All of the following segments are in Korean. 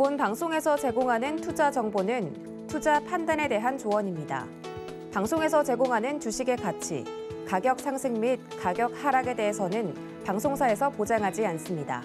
본 방송에서 제공하는 투자 정보는 투자 판단에 대한 조언입니다. 방송에서 제공하는 주식의 가치, 가격 상승 및 가격 하락에 대해서는 방송사에서 보장하지 않습니다.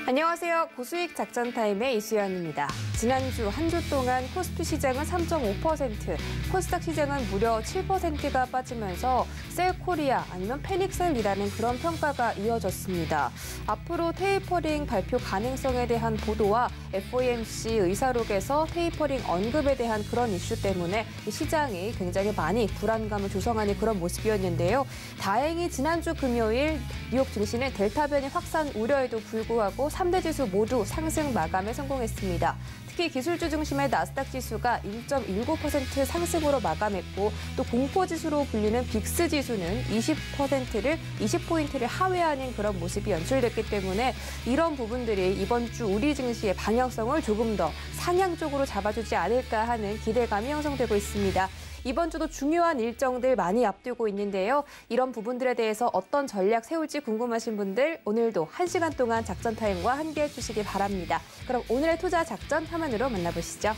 안녕하세요. 고수익 작전타임의 이수연입니다. 지난주 한 주 동안 코스피 시장은 3.5%, 코스닥 시장은 무려 7%가 빠지면서 셀코리아 아니면 패닉셀이라는 그런 평가가 이어졌습니다. 앞으로 테이퍼링 발표 가능성에 대한 보도와 FOMC 의사록에서 테이퍼링 언급에 대한 그런 이슈 때문에 시장이 굉장히 많이 불안감을 조성하는 그런 모습이었는데요. 다행히 지난주 금요일 뉴욕 증시는 델타 변이 확산 우려에도 불구하고 3대 지수 모두 상승 마감에 성공했습니다. 특히 기술주 중심의 나스닥 지수가 1.19% 상승으로 마감했고 또 공포지수로 불리는 빅스 지수는 20%포인트를 하회하는 그런 모습이 연출됐기 때문에 이런 부분들이 이번 주 우리 증시의 방향성을 조금 더 상향 쪽으로 잡아주지 않을까 하는 기대감이 형성되고 있습니다. 이번 주도 중요한 일정들 많이 앞두고 있는데요. 이런 부분들에 대해서 어떤 전략 세울지 궁금하신 분들 오늘도 1시간 동안 작전 타임과 함께해 주시기 바랍니다. 그럼 오늘의 투자 작전 화면으로 만나보시죠.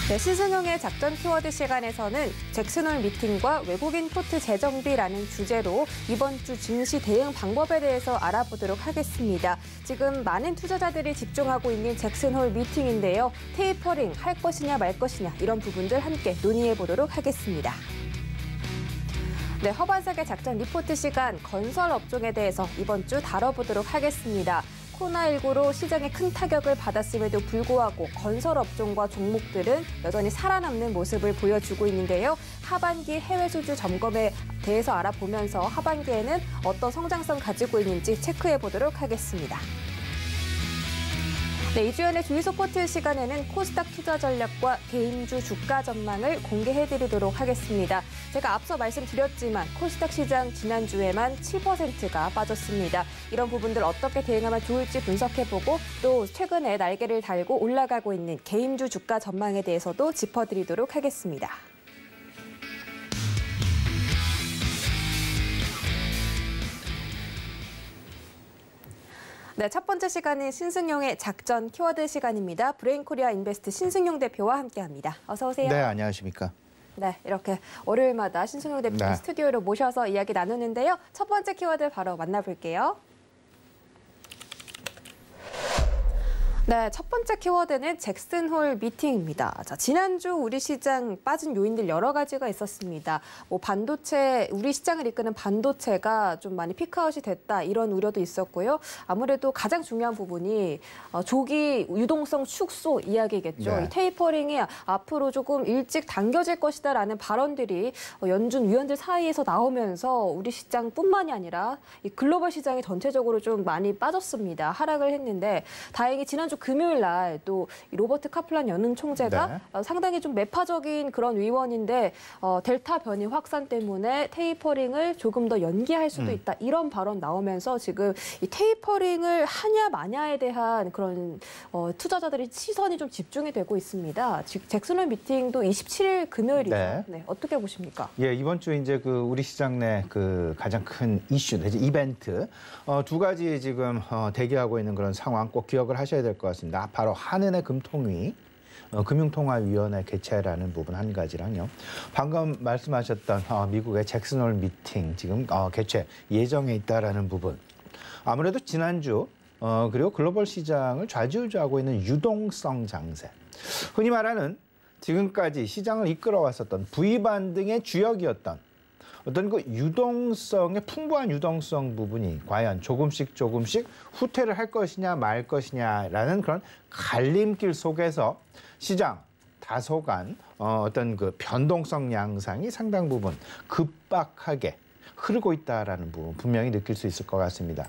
네, 신승용의 작전 키워드 시간에서는 잭슨홀 미팅과 외국인 포트 재정비라는 주제로 이번 주 증시 대응 방법에 대해서 알아보도록 하겠습니다. 지금 많은 투자자들이 집중하고 있는 잭슨홀 미팅인데요. 테이퍼링 할 것이냐 말 것이냐 이런 부분들 함께 논의해 보도록 하겠습니다. 네, 허반삭의 작전 리포트 시간 건설 업종에 대해서 이번 주 다뤄보도록 하겠습니다. 코로나19로 시장에 큰 타격을 받았음에도 불구하고 건설 업종과 종목들은 여전히 살아남는 모습을 보여주고 있는데요. 하반기 해외 수주 점검에 대해서 알아보면서 하반기에는 어떤 성장성 가지고 있는지 체크해 보도록 하겠습니다. 네, 이주연의 주유소 포트 시간에는 코스닥 투자 전략과 개인주 주가 전망을 공개해드리도록 하겠습니다. 제가 앞서 말씀드렸지만 코스닥 시장 지난주에만 7%가 빠졌습니다. 이런 부분들 어떻게 대응하면 좋을지 분석해보고 또 최근에 날개를 달고 올라가고 있는 개인주 주가 전망에 대해서도 짚어드리도록 하겠습니다. 네, 첫 번째 시간은 신승용의 작전 키워드 시간입니다. 브레인코리아 인베스트 신승용 대표와 함께합니다. 어서 오세요. 네, 안녕하십니까. 네, 이렇게 월요일마다 신승용 대표 스튜디오로 모셔서 이야기 나누는데요. 첫 번째 키워드 바로 만나볼게요. 네, 첫 번째 키워드는 잭슨홀 미팅입니다. 자, 지난주 우리 시장 빠진 요인들 여러 가지가 있었습니다. 반도체, 우리 시장을 이끄는 반도체가 좀 많이 피크아웃이 됐다 이런 우려도 있었고요. 아무래도 가장 중요한 부분이 조기 유동성 축소 이야기겠죠. 네. 이 테이퍼링이 앞으로 조금 일찍 당겨질 것이다라는 발언들이 연준 위원들 사이에서 나오면서 우리 시장뿐만이 아니라 이 글로벌 시장이 전체적으로 좀 많이 빠졌습니다. 하락을 했는데 다행히 지난주 금요일 날 또 로버트 카플란 연은 총재가 상당히 좀 매파적인 그런 위원인데 델타 변이 확산 때문에 테이퍼링을 조금 더 연기할 수도 있다. 이런 발언 나오면서 지금 이 테이퍼링을 하냐 마냐에 대한 그런 투자자들의 시선이 좀 집중이 되고 있습니다. 잭슨홀 미팅도 27일 금요일이죠. 네, 어떻게 보십니까? 예, 이번 주 이제 우리 시장 내 가장 큰 이슈 내지 이벤트 두 가지 지금 대기하고 있는 그런 상황 꼭 기억을 하셔야 될 것 같습니다. 바로 한은의 금통위, 금융통화위원회 개최라는 부분 한 가지랑요. 방금 말씀하셨던 미국의 잭슨홀 미팅 지금 개최 예정에 있다라는 부분. 아무래도 지난주 그리고 글로벌 시장을 좌지우지하고 있는 유동성 장세. 흔히 말하는 지금까지 시장을 이끌어왔었던 V반등의 주역이었던 어떤 그 유동성의 풍부한 유동성 부분이 과연 조금씩 후퇴를 할 것이냐 말 것이냐라는 그런 갈림길 속에서 시장 다소간 어떤 그 변동성 양상이 상당 부분 급박하게 흐르고 있다라는 부분 분명히 느낄 수 있을 것 같습니다.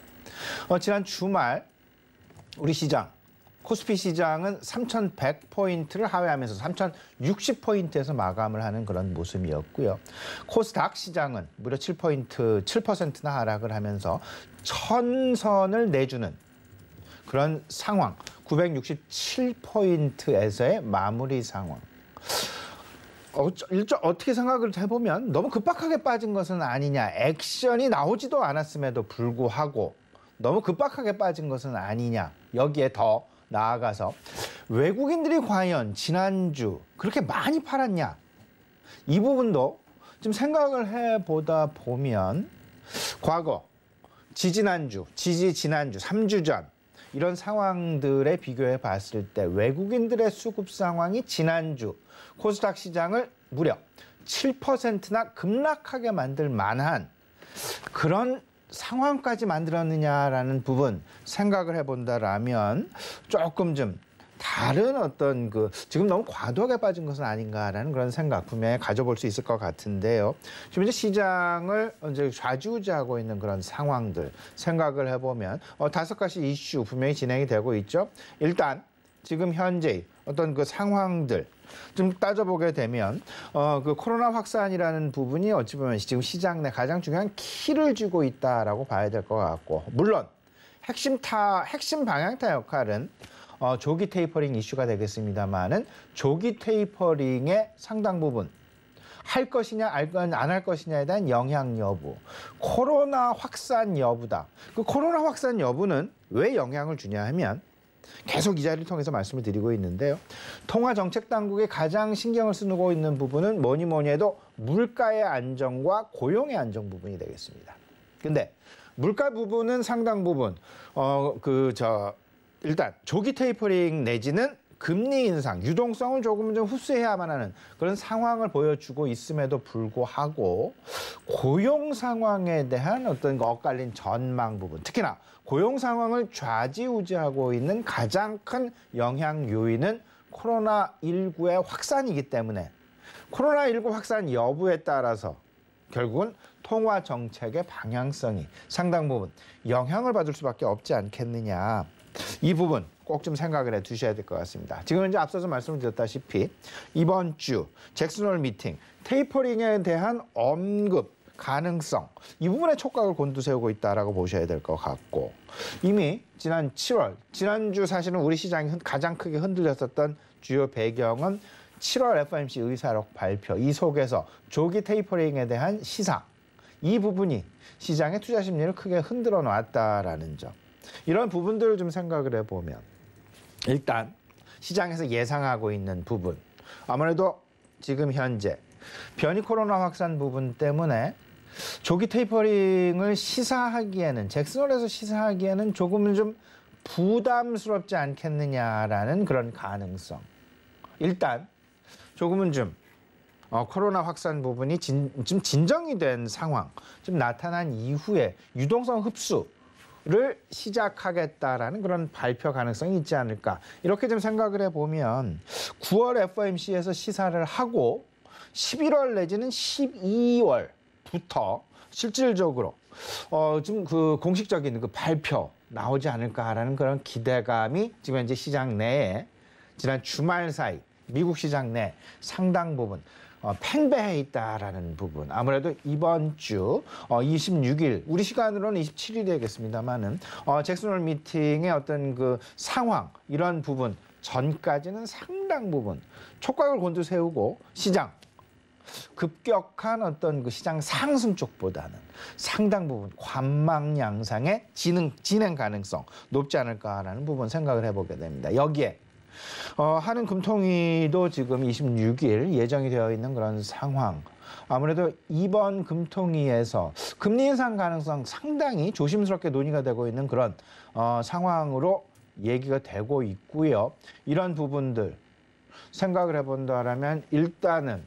지난 주말 우리 시장 코스피 시장은 3,100포인트를 하회하면서 3,060포인트에서 마감을 하는 그런 모습이었고요. 코스닥 시장은 무려 7%나 하락을 하면서 1000선을 내주는 그런 상황, 967포인트에서의 마무리 상황. 어떻게 생각을 해보면 너무 급박하게 빠진 것은 아니냐. 액션이 나오지도 않았음에도 불구하고 너무 급박하게 빠진 것은 아니냐. 여기에 더 나아가서 외국인들이 과연 지난주 그렇게 많이 팔았냐. 이 부분도 좀 생각을 해보다 보면 과거, 지지난주, 지난주, 3주 전 이런 상황들에 비교해 봤을 때 외국인들의 수급 상황이 지난주 코스닥 시장을 무려 7%나 급락하게 만들 만한 그런 상황까지 만들었느냐라는 부분 생각을 해본다라면 조금 좀 다른 어떤 지금 너무 과도하게 빠진 것은 아닌가라는 그런 생각 분명히 가져볼 수 있을 것 같은데요. 지금 이제 시장을 이제 좌지우지하고 있는 그런 상황들 생각을 해보면 5가지 이슈 분명히 진행이 되고 있죠. 일단 지금 현재 어떤 상황들 좀 따져보게 되면 코로나 확산이라는 부분이 어찌 보면 지금 시장 내 가장 중요한 키를 쥐고 있다라고 봐야 될 것 같고, 물론 핵심 방향타 역할은 조기 테이퍼링 이슈가 되겠습니다만은 조기 테이퍼링의 상당 부분 할 것이냐 안 할 것이냐에 대한 영향 여부, 코로나 확산 여부다. 그 코로나 확산 여부는 왜 영향을 주냐 하면 계속 이 자리를 통해서 말씀을 드리고 있는데요. 통화정책당국이 가장 신경을 쓰고 있는 부분은 뭐니 해도 물가의 안정과 고용의 안정 부분이 되겠습니다. 근데 물가 부분은 상당 부분 일단 조기 테이퍼링 내지는 금리 인상, 유동성을 조금 좀 흡수해야만 하는 그런 상황을 보여주고 있음에도 불구하고 고용 상황에 대한 어떤 엇갈린 전망 부분, 특히나 고용 상황을 좌지우지하고 있는 가장 큰 영향 요인은 코로나19의 확산이기 때문에 코로나19 확산 여부에 따라서 결국은 통화 정책의 방향성이 상당 부분 영향을 받을 수밖에 없지 않겠느냐. 이 부분 꼭 좀 생각을 해 두셔야 될 것 같습니다. 지금 이제 앞서서 말씀을 드렸다시피 이번 주 잭슨홀 미팅 테이퍼링에 대한 언급 가능성, 이 부분에 촉각을 곤두세우고 있다라고 보셔야 될 것 같고, 이미 지난 7월, 지난주 사실은 우리 시장이 가장 크게 흔들렸었던 주요 배경은 7월 FOMC 의사록 발표, 이 속에서 조기 테이퍼링에 대한 시사, 이 부분이 시장의 투자 심리를 크게 흔들어 놨다라는 점. 이런 부분들을 좀 생각을 해보면 일단 시장에서 예상하고 있는 부분, 아무래도 지금 현재 변이 코로나 확산 부분 때문에 조기 테이퍼링을 시사하기에는, 잭슨홀에서 시사하기에는 조금은 좀 부담스럽지 않겠느냐라는 그런 가능성. 일단 조금은 좀 코로나 확산 부분이 좀 진정이 된 상황, 좀 나타난 이후에 유동성 흡수를 시작하겠다라는 그런 발표 가능성이 있지 않을까. 이렇게 좀 생각을 해보면 9월 FOMC에서 시사를 하고 11월 내지는 12월부터 실질적으로 좀 공식적인 발표 나오지 않을까라는 그런 기대감이 지금 현재 시장 내에 지난 주말 사이 미국 시장 내 상당 부분 팽배해 있다라는 부분. 아무래도 이번 주 26일, 우리 시간으로는 27일이 되겠습니다만은 잭슨홀 미팅의 어떤 상황, 이런 부분 전까지는 상당 부분 촉각을 곤두세우고 시장 급격한 어떤 시장 상승 쪽보다는 상당 부분 관망 양상의 진행 가능성 높지 않을까라는 부분 생각을 해보게 됩니다. 여기에 한은 금통위도 지금 26일 예정이 되어 있는 그런 상황. 아무래도 이번 금통위에서 금리 인상 가능성 상당히 조심스럽게 논의가 되고 있는 그런 상황으로 얘기가 되고 있고요. 이런 부분들 생각을 해본다면 일단은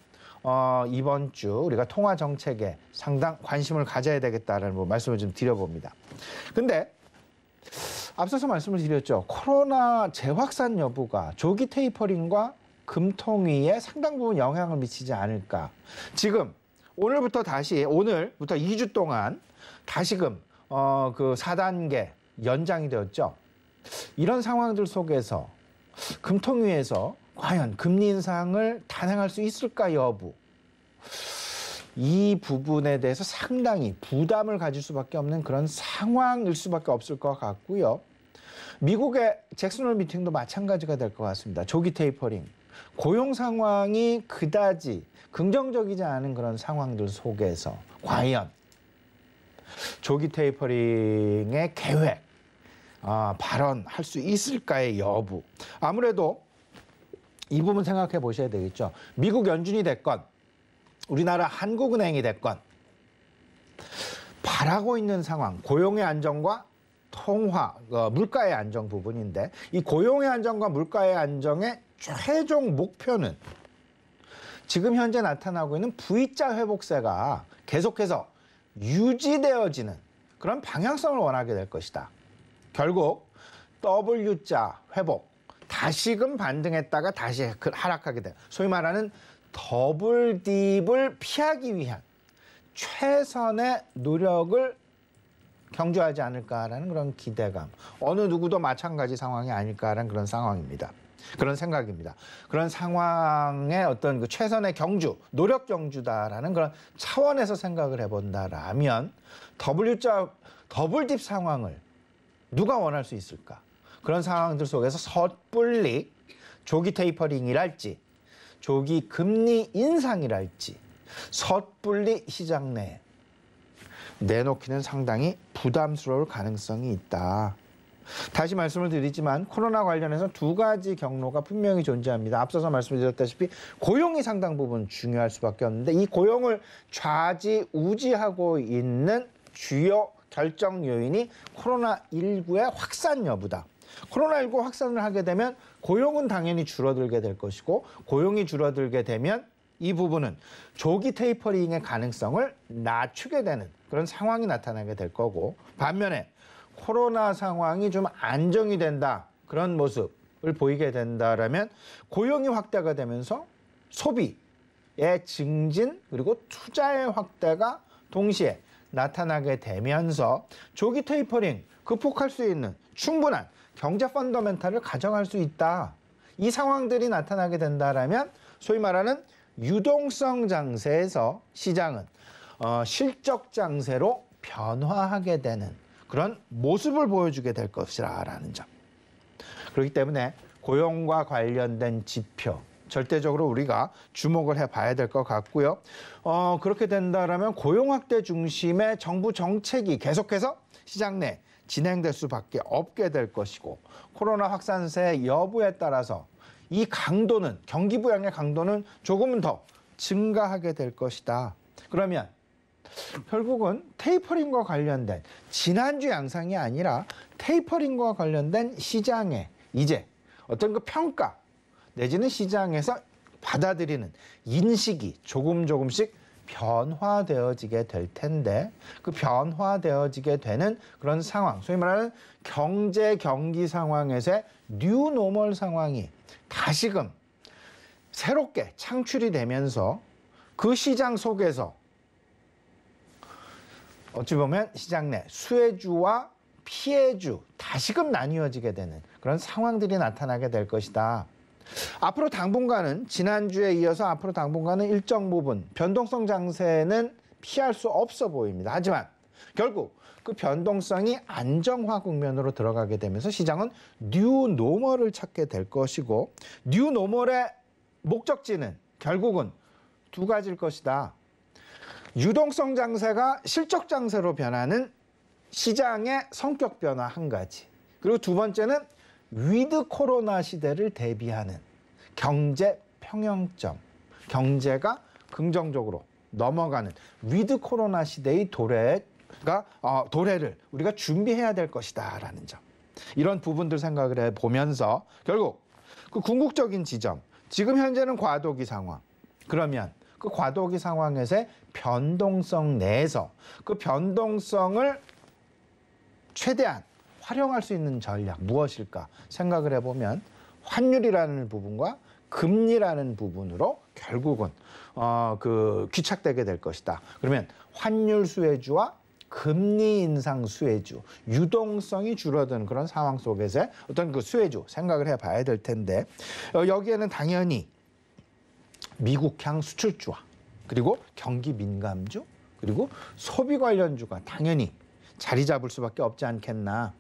이번 주 우리가 통화 정책에 상당 관심을 가져야 되겠다라는 말씀을 좀 드려봅니다. 근데 앞서서 말씀을 드렸죠. 코로나 재확산 여부가 조기 테이퍼링과 금통위에 상당 부분 영향을 미치지 않을까. 지금 오늘부터 2주 동안 다시금 4단계 연장이 되었죠. 이런 상황들 속에서 금통위에서 과연 금리 인상을 단행할 수 있을까 여부, 이 부분에 대해서 상당히 부담을 가질 수밖에 없는 그런 상황일 수밖에 없을 것 같고요. 미국의 잭슨홀 미팅도 마찬가지가 될 것 같습니다. 조기 테이퍼링. 고용 상황이 그다지 긍정적이지 않은 그런 상황들 속에서 과연 조기 테이퍼링의 계획, 발언할 수 있을까의 여부. 아무래도 이 부분 생각해 보셔야 되겠죠. 미국 연준이 됐건 우리나라 한국은행이 됐건 바라고 있는 상황, 고용의 안정과 물가의 안정 부분인데 이 고용의 안정과 물가의 안정의 최종 목표는 지금 현재 나타나고 있는 V자 회복세가 계속해서 유지되어지는 그런 방향성을 원하게 될 것이다. 결국 W자 회복, 다시금 반등했다가 다시 하락하게 돼. 소위 말하는 더블 딥을 피하기 위한 최선의 노력을 경주하지 않을까라는 그런 기대감. 어느 누구도 마찬가지 상황이 아닐까라는 그런 상황입니다. 그런 생각입니다. 그런 상황의 어떤 그 최선의 경주, 노력 경주다라는 그런 차원에서 생각을 해본다라면 W자 더블 딥 상황을 누가 원할 수 있을까? 그런 상황들 속에서 섣불리 조기 테이퍼링이랄지 조기 금리 인상이랄지 섣불리 시장 내에 내놓기는 상당히 부담스러울 가능성이 있다. 다시 말씀을 드리지만 코로나 관련해서 두 가지 경로가 분명히 존재합니다. 앞서서 말씀드렸다시피 고용이 상당 부분 중요할 수밖에 없는데 이 고용을 좌지우지하고 있는 주요 결정 요인이 코로나19의 확산 여부다. 코로나19 확산을 하게 되면 고용은 당연히 줄어들게 될 것이고 고용이 줄어들게 되면 이 부분은 조기 테이퍼링의 가능성을 낮추게 되는 그런 상황이 나타나게 될 거고 반면에 코로나 상황이 좀 안정이 된다. 그런 모습을 보이게 된다라면 고용이 확대가 되면서 소비의 증진 그리고 투자의 확대가 동시에 나타나게 되면서 조기 테이퍼링 극복할 수 있는 충분한 경제 펀더멘탈을 가져갈 수 있다. 이 상황들이 나타나게 된다라면 소위 말하는 유동성 장세에서 시장은 실적 장세로 변화하게 되는 그런 모습을 보여주게 될 것이라는 점. 그렇기 때문에 고용과 관련된 지표 절대적으로 우리가 주목을 해봐야 될 것 같고요. 그렇게 된다라면 고용 확대 중심의 정부 정책이 계속해서 시장 내 진행될 수밖에 없게 될 것이고 코로나 확산세 여부에 따라서 이 강도는 경기 부양의 강도는 조금은 더 증가하게 될 것이다. 그러면 결국은 테이퍼링과 관련된 지난주 양상이 아니라 테이퍼링과 관련된 시장의 이제 어떤 그 평가 내지는 시장에서 받아들이는 인식이 조금씩 변화되어지게 될 텐데 그 변화되어지게 되는 그런 상황, 소위 말하는 경제 경기 상황에서의 뉴 노멀 상황이 다시금 새롭게 창출이 되면서 그 시장 속에서 어찌 보면 시장 내 수혜주와 피해주 다시금 나뉘어지게 되는 그런 상황들이 나타나게 될 것이다. 앞으로 당분간은 지난주에 이어서 앞으로 당분간은 일정 부분 변동성 장세는 피할 수 없어 보입니다. 하지만 결국 그 변동성이 안정화 국면으로 들어가게 되면서 시장은 뉴 노멀을 찾게 될 것이고 뉴 노멀의 목적지는 결국은 두 가지일 것이다. 유동성 장세가 실적 장세로 변하는 시장의 성격 변화 한 가지. 그리고 두 번째는 위드 코로나 시대를 대비하는 경제 평형점, 경제가 긍정적으로 넘어가는 위드 코로나 시대의 도래를 우리가 준비해야 될 것이다라는 점. 이런 부분들 생각을 해보면서 결국 그 궁극적인 지점, 지금 현재는 과도기 상황. 그러면 그 과도기 상황에서의 변동성 내에서 그 변동성을 최대한 활용할 수 있는 전략 무엇일까 생각을 해보면 환율이라는 부분과 금리라는 부분으로 결국은 귀착되게 될 것이다. 그러면 환율 수혜주와 금리 인상 수혜주, 유동성이 줄어드는 그런 상황 속에서의 어떤 그 수혜주 생각을 해봐야 될 텐데 여기에는 당연히 미국향 수출주와 그리고 경기 민감주 그리고 소비 관련주가 당연히 자리 잡을 수밖에 없지 않겠나.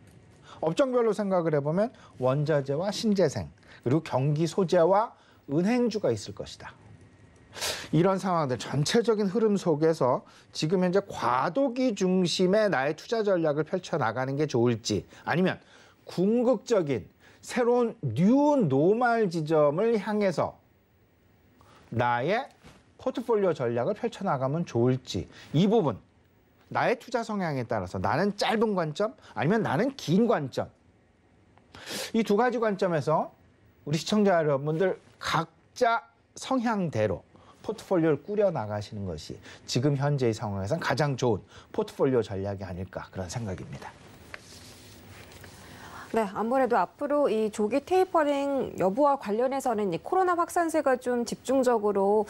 업종별로 생각을 해보면 원자재와 신재생 그리고 경기 소재와 은행주가 있을 것이다. 이런 상황들 전체적인 흐름 속에서 지금 현재 과도기 중심의 나의 투자 전략을 펼쳐나가는 게 좋을지 아니면 궁극적인 새로운 뉴 노멀 지점을 향해서 나의 포트폴리오 전략을 펼쳐나가면 좋을지 이 부분 나의 투자 성향에 따라서 나는 짧은 관점 아니면 나는 긴 관점 이 두 가지 관점에서 우리 시청자 여러분들 각자 성향대로 포트폴리오를 꾸려 나가시는 것이 지금 현재의 상황에서는 가장 좋은 포트폴리오 전략이 아닐까 그런 생각입니다. 네, 아무래도 앞으로 이 조기 테이퍼링 여부와 관련해서는 이 코로나 확산세가 좀 집중적으로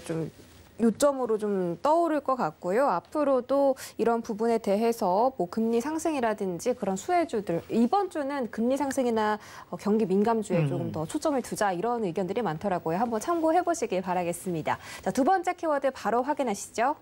좀 요점으로 좀 떠오를 것 같고요. 앞으로도 이런 부분에 대해서 뭐 금리 상승이라든지 그런 수혜주들 이번 주는 금리 상승이나 경기 민감주에 조금 더 초점을 두자 이런 의견들이 많더라고요. 한번 참고해 보시길 바라겠습니다. 자, 두 번째 키워드 바로 확인하시죠.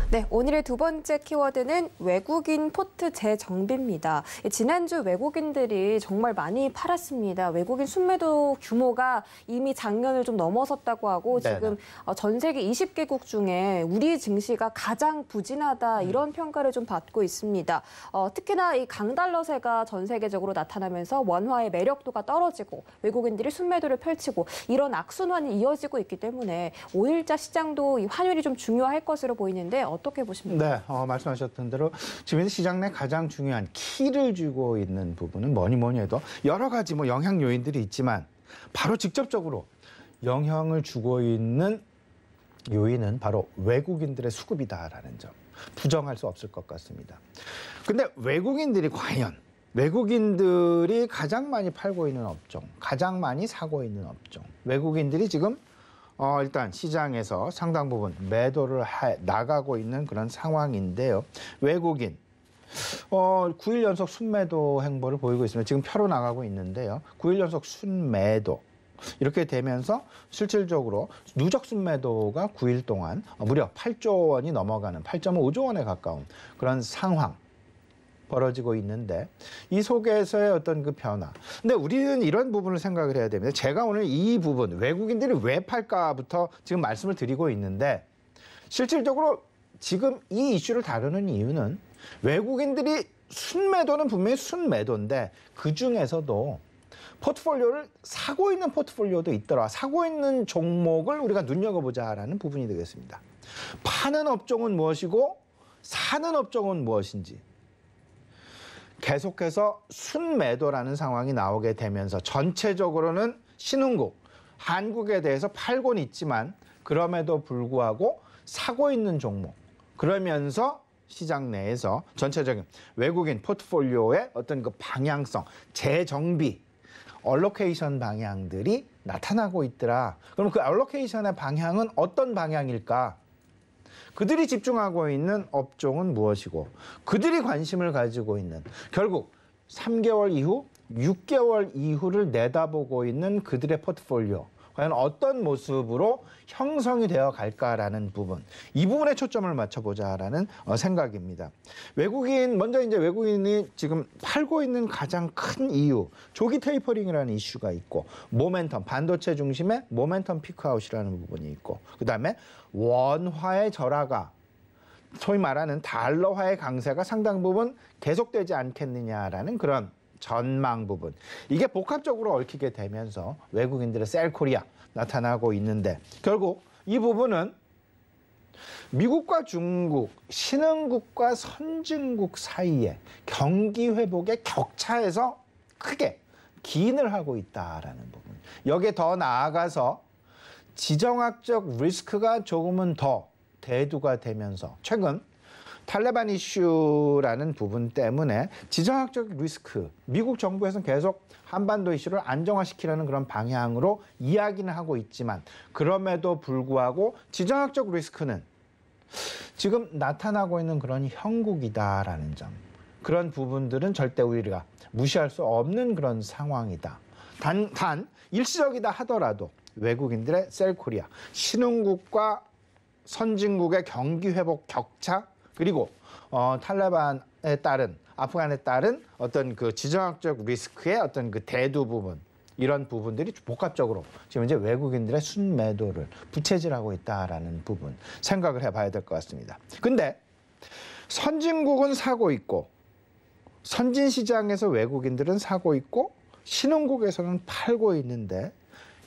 네, 오늘의 두 번째 키워드는 외국인 포트 재정비입니다. 지난주 외국인들이 정말 많이 팔았습니다. 외국인 순매도 규모가 이미 작년을 좀 넘어섰다고 하고 지금 전 세계 20개국 중에 우리 증시가 가장 부진하다 이런 평가를 좀 받고 있습니다. 특히나 이 강달러세가 전 세계적으로 나타나면서 원화의 매력도가 떨어지고 외국인들이 순매도를 펼치고 이런 악순환이 이어지고 있기 때문에 5일자 시장도 이 환율이 좀 중요할 것으로 보이는데 어떻게 보십니까? 네, 말씀하셨던 대로 지금 시장 내 가장 중요한 키를 쥐고 있는 부분은 뭐니 해도 여러 가지 뭐 영향 요인들이 있지만 바로 직접적으로 영향을 주고 있는 요인은 바로 외국인들의 수급이다라는 점 부정할 수 없을 것 같습니다. 근데 외국인들이 과연 외국인들이 가장 많이 팔고 있는 업종, 가장 많이 사고 있는 업종, 외국인들이 지금 일단 시장에서 상당 부분 매도를 나가고 있는 그런 상황인데요. 외국인 9일 연속 순매도 행보를 보이고 있습니다. 지금 펴로 나가고 있는데요. 9일 연속 순매도 이렇게 되면서 실질적으로 누적 순매도가 9일 동안 무려 8조 원이 넘어가는 8.5조 원에 가까운 그런 상황 벌어지고 있는데 이 속에서의 어떤 그 변화. 근데 우리는 이런 부분을 생각을 해야 됩니다. 제가 오늘 이 부분 외국인들이 왜 팔까부터 지금 말씀을 드리고 있는데 실질적으로 지금 이 이슈를 다루는 이유는 외국인들이 순매도는 분명히 순매도인데 그중에서도 포트폴리오를 사고 있는 포트폴리오도 있더라. 사고 있는 종목을 우리가 눈여겨보자라는 부분이 되겠습니다. 파는 업종은 무엇이고 사는 업종은 무엇인지. 계속해서 순매도라는 상황이 나오게 되면서 전체적으로는 신흥국, 한국에 대해서 팔고는 있지만 그럼에도 불구하고 사고 있는 종목. 그러면서 시장 내에서 전체적인 외국인 포트폴리오의 어떤 그 방향성, 재정비, 얼로케이션 방향들이 나타나고 있더라. 그럼 그 얼로케이션의 방향은 어떤 방향일까? 그들이 집중하고 있는 업종은 무엇이고 그들이 관심을 가지고 있는 결국 3개월 이후, 6개월 이후를 내다보고 있는 그들의 포트폴리오 과연 어떤 모습으로 형성이 되어 갈까라는 부분 이 부분에 초점을 맞춰보자라는 생각입니다. 먼저 이제 외국인이 지금 팔고 있는 가장 큰 이유 조기 테이퍼링이라는 이슈가 있고 모멘텀 반도체 중심의 모멘텀 피크아웃이라는 부분이 있고 그다음에 원화의 절하가 소위 말하는 달러화의 강세가 상당 부분 계속되지 않겠느냐라는 그런 전망 부분. 이게 복합적으로 얽히게 되면서 외국인들의 셀 코리아 나타나고 있는데 결국 이 부분은 미국과 중국, 신흥국과 선진국 사이에 경기 회복의 격차에서 크게 기인을 하고 있다라는 부분. 여기에 더 나아가서 지정학적 리스크가 조금은 더 대두가 되면서 최근 탈레반 이슈라는 부분 때문에 지정학적 리스크, 미국 정부에서는 계속 한반도 이슈를 안정화시키려는 그런 방향으로 이야기는 하고 있지만 그럼에도 불구하고 지정학적 리스크는 지금 나타나고 있는 그런 형국이다라는 점. 그런 부분들은 절대 우리가 무시할 수 없는 그런 상황이다. 단 일시적이다 하더라도 외국인들의 셀코리아, 신흥국과 선진국의 경기 회복 격차 그리고 탈레반에 따른 아프간에 따른 어떤 그 지정학적 리스크의 어떤 그 대두 부분, 이런 부분들이 복합적으로 지금 이제 외국인들의 순매도를 부채질하고 있다라는 부분 생각을 해봐야 될 것 같습니다. 근데 선진국은 사고 있고 선진 시장에서 외국인들은 사고 있고 신흥국에서는 팔고 있는데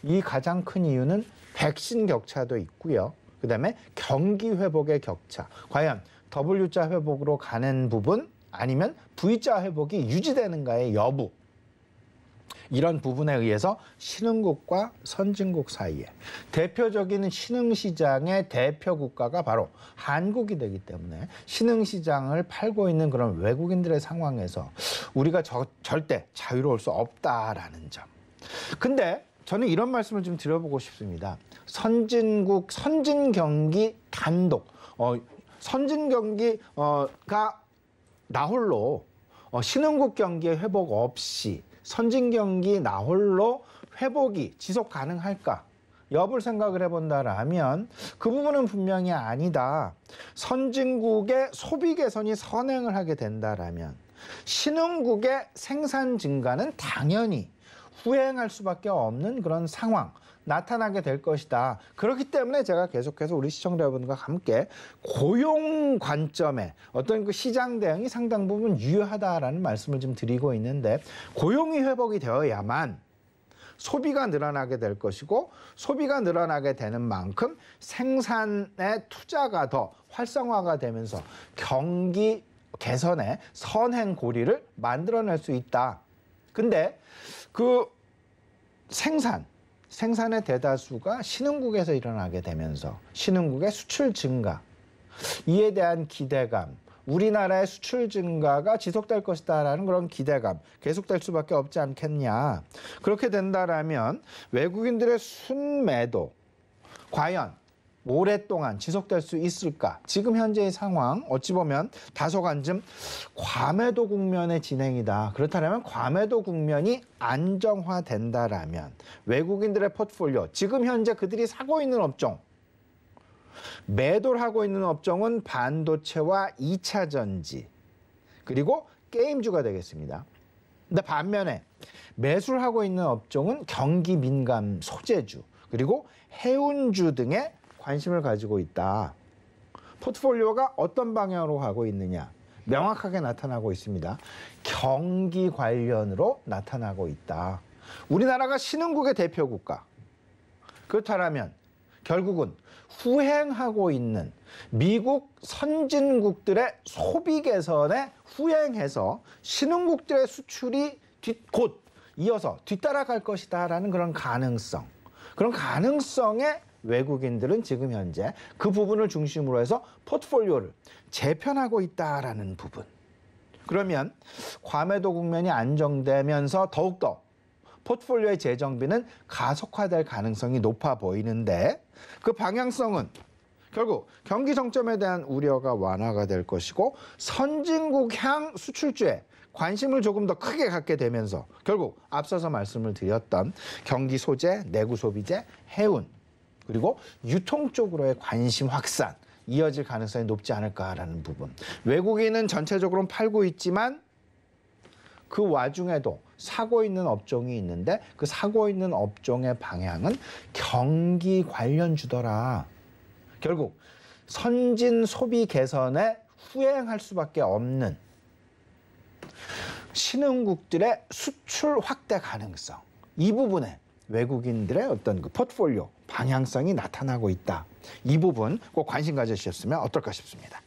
이 가장 큰 이유는 백신 격차도 있고요. 그다음에 경기 회복의 격차. 과연 W자 회복으로 가는 부분 아니면 V자 회복이 유지되는가의 여부. 이런 부분에 의해서 신흥국과 선진국 사이에 대표적인 신흥시장의 대표 국가가 바로 한국이 되기 때문에 신흥시장을 팔고 있는 그런 외국인들의 상황에서 우리가 절대 자유로울 수 없다라는 점. 근데 저는 이런 말씀을 좀 드려보고 싶습니다. 선진국, 선진 경기 단독, 선진 경기가 나홀로 신흥국 경기의 회복 없이 선진 경기 나홀로 회복이 지속 가능할까? 여부를 생각을 해본다라면 그 부분은 분명히 아니다. 선진국의 소비 개선이 선행을 하게 된다라면 신흥국의 생산 증가는 당연히 후행할 수밖에 없는 그런 상황 나타나게 될 것이다. 그렇기 때문에 제가 계속해서 우리 시청자 여러분과 함께 고용 관점에 어떤 그 시장 대응이 상당 부분 유효하다라는 말씀을 좀 드리고 있는데 고용이 회복이 되어야만 소비가 늘어나게 될 것이고 소비가 늘어나게 되는 만큼 생산의 투자가 더 활성화가 되면서 경기 개선의 선행 고리를 만들어낼 수 있다. 근데 그 생산의 대다수가 신흥국에서 일어나게 되면서 신흥국의 수출 증가, 이에 대한 기대감, 우리나라의 수출 증가가 지속될 것이다라는 그런 기대감 계속될 수밖에 없지 않겠냐. 그렇게 된다라면 외국인들의 순매도 과연 오랫동안 지속될 수 있을까? 지금 현재의 상황 어찌 보면 다소간좀 과매도 국면의 진행이다. 그렇다면 과매도 국면이 안정화된다라면 외국인들의 포트폴리오, 지금 현재 그들이 사고 있는 업종, 매도를 하고 있는 업종은 반도체와 2차 전지 그리고 게임주가 되겠습니다. 근데 반면에 매수를 하고 있는 업종은 경기 민감 소재주 그리고 해운주 등의 관심을 가지고 있다. 포트폴리오가 어떤 방향으로 가고 있느냐 명확하게 나타나고 있습니다. 경기 관련으로 나타나고 있다. 우리나라가 신흥국의 대표 국가. 그렇다면 결국은 후행하고 있는 미국 선진국들의 소비 개선에 후행해서 신흥국들의 수출이 곧 이어서 뒤따라갈 것이다라는 그런 가능성. 그런 가능성에 외국인들은 지금 현재 그 부분을 중심으로 해서 포트폴리오를 재편하고 있다라는 부분. 그러면 과매도 국면이 안정되면서 더욱더 포트폴리오의 재정비는 가속화될 가능성이 높아 보이는데 그 방향성은 결국 경기 정점에 대한 우려가 완화가 될 것이고 선진국향 수출주에 관심을 조금 더 크게 갖게 되면서 결국 앞서서 말씀을 드렸던 경기 소재, 내구 소비재, 해운 그리고 유통 쪽으로의 관심 확산 이어질 가능성이 높지 않을까라는 부분. 외국인은 전체적으로는 팔고 있지만 그 와중에도 사고 있는 업종이 있는데 그 사고 있는 업종의 방향은 경기 관련주더라. 결국 선진 소비 개선에 후행할 수밖에 없는 신흥국들의 수출 확대 가능성. 이 부분에 외국인들의 어떤 그 포트폴리오 방향성이 나타나고 있다. 이 부분 꼭 관심 가져주셨으면 어떨까 싶습니다.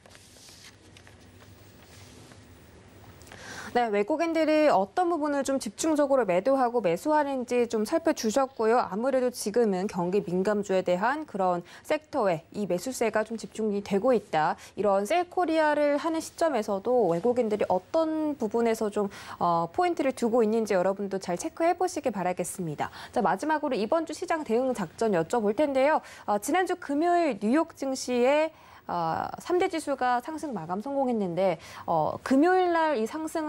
네, 외국인들이 어떤 부분을 좀 집중적으로 매도하고 매수하는지 좀 살펴주셨고요. 아무래도 지금은 경기 민감주에 대한 그런 섹터에 이 매수세가 좀 집중이 되고 있다. 이런 셀코리아를 하는 시점에서도 외국인들이 어떤 부분에서 좀 포인트를 두고 있는지 여러분도 잘 체크해 보시길 바라겠습니다. 자, 마지막으로 이번 주 시장 대응 작전 여쭤볼 텐데요. 지난주 금요일 뉴욕 증시의 3대 지수가 상승 마감 성공했는데 금요일 날 이 상승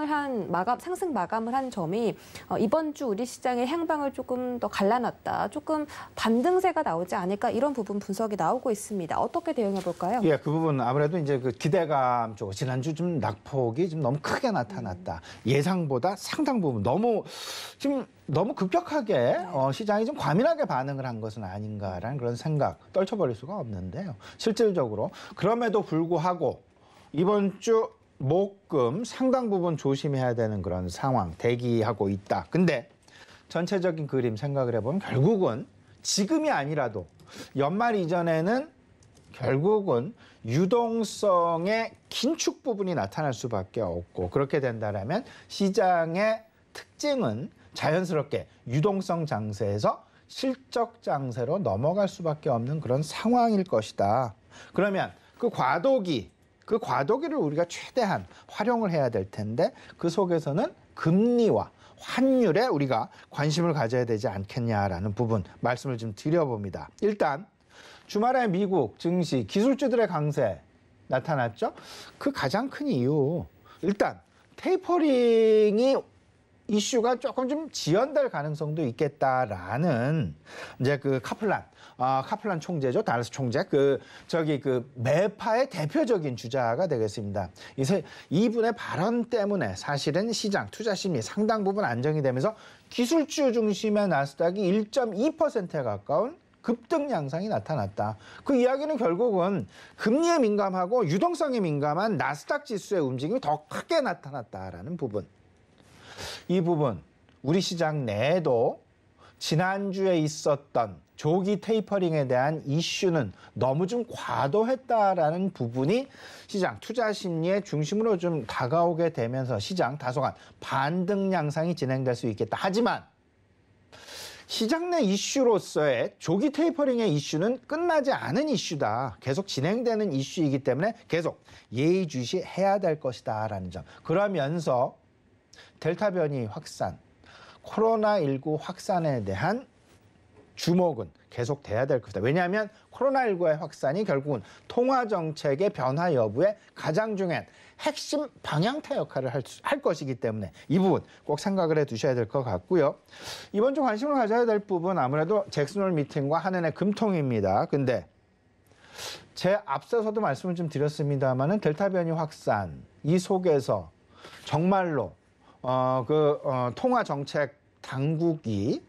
마감을 한 점이 이번 주 우리 시장의 향방을 조금 더 갈라놨다. 조금 반등세가 나오지 않을까 이런 부분 분석이 나오고 있습니다. 어떻게 대응해 볼까요? 예, 그 부분 아무래도 이제 그 기대감 쪽 지난주 좀 낙폭이 좀 너무 크게 나타났다. 예상보다 상당 부분 너무 급격하게 시장이 좀 과민하게 반응을 한 것은 아닌가라는 그런 생각 떨쳐버릴 수가 없는데요. 실질적으로 그럼에도 불구하고 이번 주 목금 상당 부분 조심해야 되는 그런 상황 대기하고 있다. 근데 전체적인 그림 생각을 해보면 결국은 지금이 아니라도 연말 이전에는 결국은 유동성의 긴축 부분이 나타날 수밖에 없고 그렇게 된다면 시장의 특징은 자연스럽게 유동성 장세에서 실적 장세로 넘어갈 수밖에 없는 그런 상황일 것이다. 그러면 그 과도기를 우리가 최대한 활용을 해야 될 텐데 그 속에서는 금리와 환율에 우리가 관심을 가져야 되지 않겠냐라는 부분 말씀을 좀 드려봅니다. 일단 주말에 미국 증시 기술주들의 강세 나타났죠. 그 가장 큰 이유 일단 테이퍼링이 이슈가 조금 좀 지연될 가능성도 있겠다라는 이제 그 카플란 총재죠. 달러스 총재. 그 매파의 대표적인 주자가 되겠습니다. 이분의 발언 때문에 사실은 시장 투자 심리 상당 부분 안정이 되면서 기술주 중심의 나스닥이 1.2%에 가까운 급등 양상이 나타났다. 그 이야기는 결국은 금리에 민감하고 유동성에 민감한 나스닥 지수의 움직임이 더 크게 나타났다라는 부분. 이 부분 우리 시장 내에도 지난주에 있었던 조기 테이퍼링에 대한 이슈는 너무 좀 과도했다라는 부분이 시장 투자 심리의 중심으로 좀 다가오게 되면서 시장 다소간 반등 양상이 진행될 수 있겠다. 하지만 시장 내 이슈로서의 조기 테이퍼링의 이슈는 끝나지 않은 이슈다. 계속 진행되는 이슈이기 때문에 계속 예의주시해야 될 것이다라는 점. 그러면서 델타 변이 확산, 코로나19 확산에 대한 주목은 계속돼야 될 것이다. 왜냐하면 코로나19의 확산이 결국은 통화정책의 변화 여부에 가장 중요한 핵심 방향타 역할을 할 것이기 때문에 이 부분 꼭 생각을 해 두셔야 될 것 같고요. 이번 주 관심을 가져야 될 부분 아무래도 잭슨홀 미팅과 한은의 금통입니다. 근데 제 앞서서도 말씀을 좀 드렸습니다만은 델타 변이 확산 이 속에서 정말로 통화 정책 당국이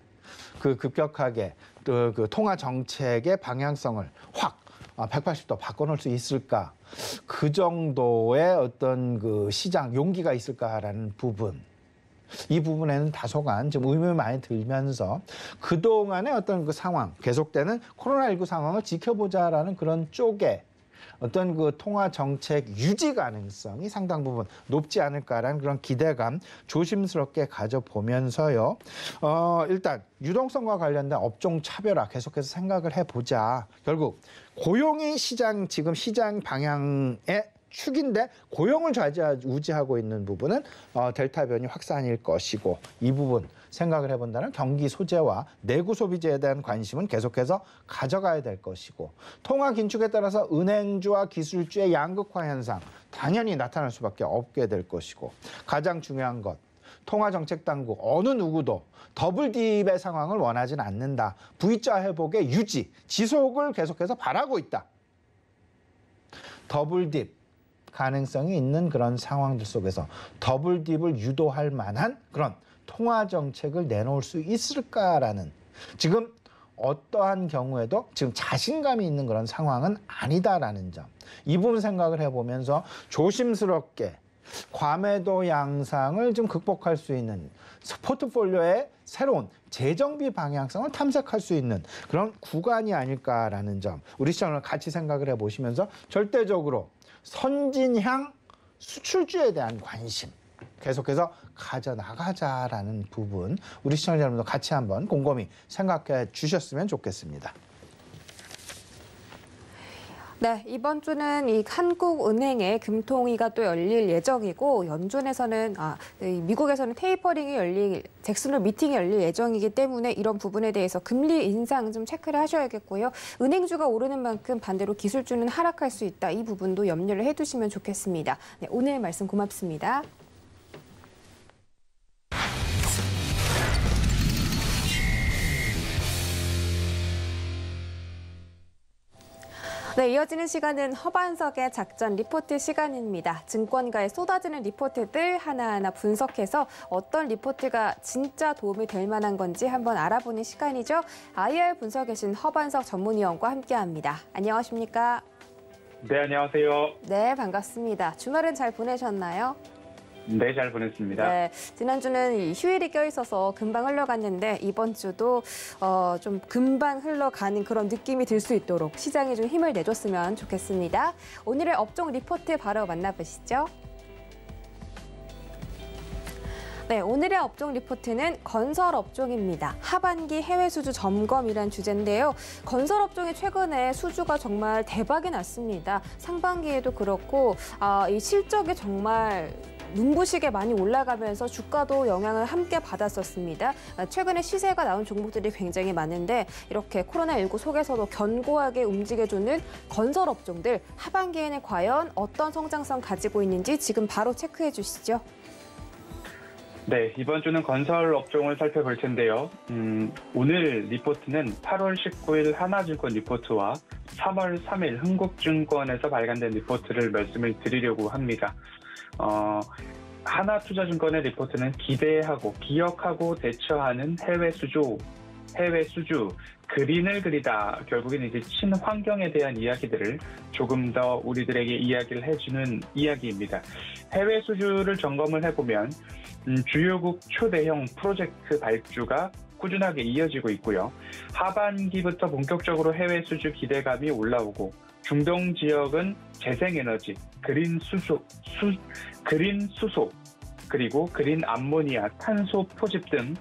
급격하게 그 통화 정책의 방향성을 확 180도 바꿔놓을 수 있을까? 그 정도의 어떤 그 시장 용기가 있을까라는 부분. 이 부분에는 다소간 좀 의문이 많이 들면서 그동안의 어떤 그 상황, 계속되는 코로나19 상황을 지켜보자라는 그런 쪽에 어떤 그 통화 정책 유지 가능성이 상당 부분 높지 않을까라는 그런 기대감 조심스럽게 가져보면서요. 일단 유동성과 관련된 업종 차별화 계속해서 생각을 해보자. 결국 고용이 지금 시장 방향의 축인데 고용을 좌지우지하고 있는 부분은 델타 변이 확산일 것이고 이 부분 생각을 해본다면 경기 소재와 내구 소비재에 대한 관심은 계속해서 가져가야 될 것이고 통화 긴축에 따라서 은행주와 기술주의 양극화 현상 당연히 나타날 수밖에 없게 될 것이고 가장 중요한 것 통화정책 당국 어느 누구도 더블 딥의 상황을 원하진 않는다. V자 회복의 유지, 지속을 계속해서 바라고 있다. 더블 딥 가능성이 있는 그런 상황들 속에서 더블 딥을 유도할 만한 그런 통화 정책을 내놓을 수 있을까라는 지금 어떠한 경우에도 지금 자신감이 있는 그런 상황은 아니다라는 점. 이 부분 생각을 해보면서 조심스럽게 과매도 양상을 좀 극복할 수 있는 포트폴리오의 새로운 재정비 방향성을 탐색할 수 있는 그런 구간이 아닐까라는 점. 우리 시장을 같이 생각을 해보시면서 절대적으로 선진향 수출주에 대한 관심 계속해서 가져나가자라는 부분 우리 시청자 여러분도 같이 한번 곰곰이 생각해 주셨으면 좋겠습니다. 네, 이번 주는 이 한국은행의 금통위가 또 열릴 예정이고 연준에서는 미국에서는 테이퍼링이 열릴 잭슨홀 미팅이 열릴 예정이기 때문에 이런 부분에 대해서 금리 인상 좀 체크를 하셔야겠고요. 은행주가 오르는 만큼 반대로 기술주는 하락할 수 있다. 이 부분도 염려를 해두시면 좋겠습니다. 네, 오늘 말씀 고맙습니다. 네, 이어지는 시간은 허반석의 작전 리포트 시간입니다. 증권가에 쏟아지는 리포트들 하나하나 분석해서 어떤 리포트가 진짜 도움이 될 만한 건지 한번 알아보는 시간이죠. IR 분석에 계신 허반석 전문위원과 함께합니다. 안녕하십니까? 네, 안녕하세요. 네, 반갑습니다. 주말은 잘 보내셨나요? 네, 잘 보냈습니다. 네, 지난주는 휴일이 껴있어서 금방 흘러갔는데 이번 주도 좀 금방 흘러가는 그런 느낌이 들 수 있도록 시장에 좀 힘을 내줬으면 좋겠습니다. 오늘의 업종 리포트 바로 만나보시죠. 네, 오늘의 업종 리포트는 건설업종입니다. 하반기 해외 수주 점검이란 주제인데요. 건설업종이 최근에 수주가 정말 대박이 났습니다. 상반기에도 그렇고 이 실적이 정말 눈부시게 많이 올라가면서 주가도 영향을 함께 받았었습니다. 최근에 시세가 나온 종목들이 굉장히 많은데 이렇게 코로나19 속에서도 견고하게 움직여주는 건설업종들 하반기에는 과연 어떤 성장성 가지고 있는지 지금 바로 체크해 주시죠. 네, 이번 주는 건설 업종을 살펴볼 텐데요. 오늘 리포트는 8월 19일 하나증권 리포트와 3월 3일 흥국증권에서 발간된 리포트를 말씀을 드리려고 합니다. 하나투자증권의 리포트는 기대하고 기억하고 대처하는 해외 수주, 그린을 그리다. 결국엔 이제 친환경에 대한 이야기들을 조금 더 우리들에게 이야기를 해주는 이야기입니다. 해외 수주를 점검을 해보면 주요국 초대형 프로젝트 발주가 꾸준하게 이어지고 있고요. 하반기부터 본격적으로 해외 수주 기대감이 올라오고 중동 지역은 재생에너지, 그린 수소, 그리고 그린 암모니아, 탄소 포집 등